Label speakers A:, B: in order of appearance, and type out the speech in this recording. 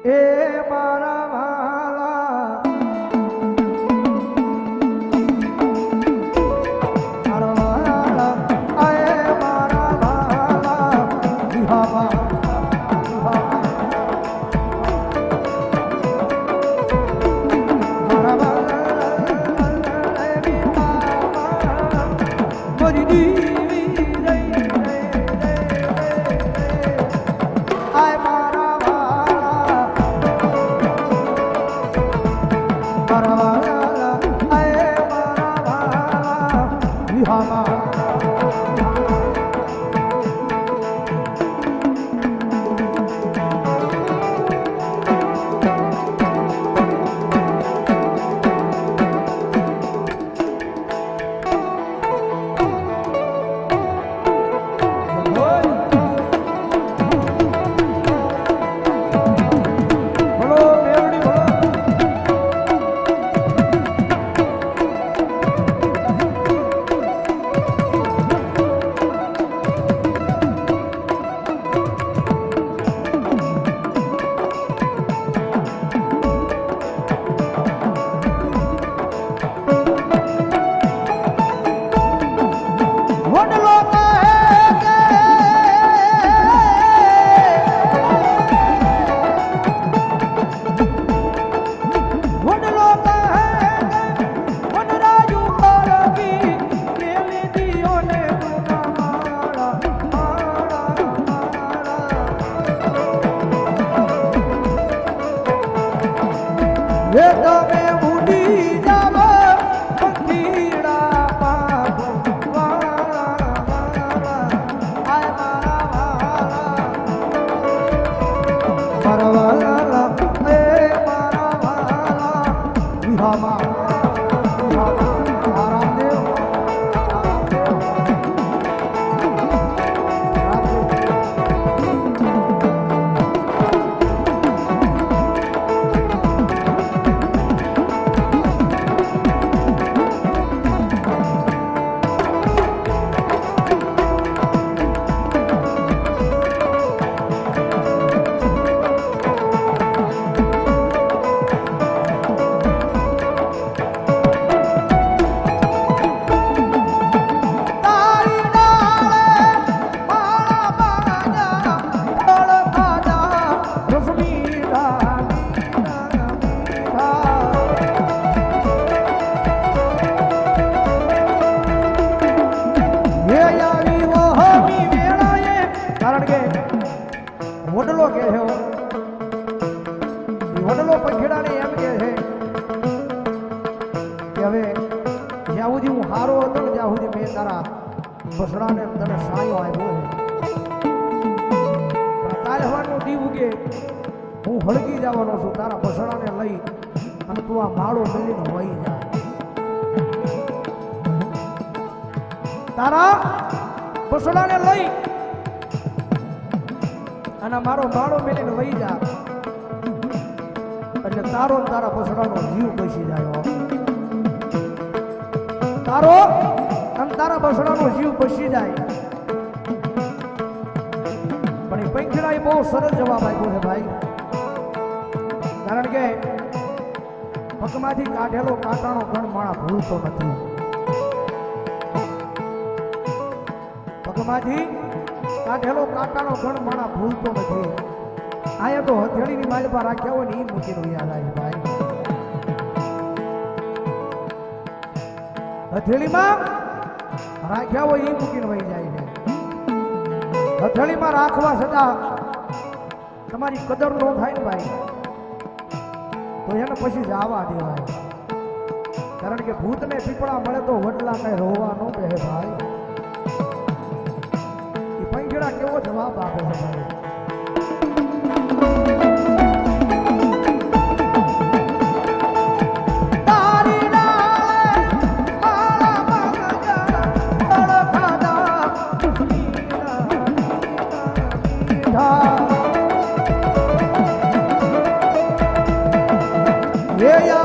A: એ મારા વાલા બસડાને તને સાયો આવ્યો કાલ હવાનું દી ઉગે હું હળગી જવાનો છું તારા બસડાને લઈ અને તું આ માળો મેલીને વહી જા તારા બસડાને લઈ અને મારો માળો મેલીને વહી જા એટલે તારો તારા બસડાનો જીવ બચી જાય તારો તારા બસડાનો જીવ બચી જાય પણ એ પંખીડાએ બહુ સરસ જવાબ આપ્યો છે ભાઈ કારણ કે પગમાંથી કાઢેલો કાંટાનો ગણ માણા ભૂલતો નથી પગમાંથી કાઢેલો કાંટાનો ગણ માણા ભૂલતો નથી આયા તો હથેળીની માલપા રાખ્યા હોય ને એ મૂકીનો યાદ આવે ભાઈ હથેળીમાં રાખ્યા હોય એ મૂકીને વહી જાય છે હથેળીમાં રાખવા છતાં તમારી કદર ન થાય ને ભાઈ તો એને પછી જવા દેવાય કારણ કે ભૂતને પીપળા મળે તો વડલા કઈ રોવા ન કહે ભાઈ એ પંખીડા કેવો જવાબ આપે છે ભાઈ Yeah, yeah.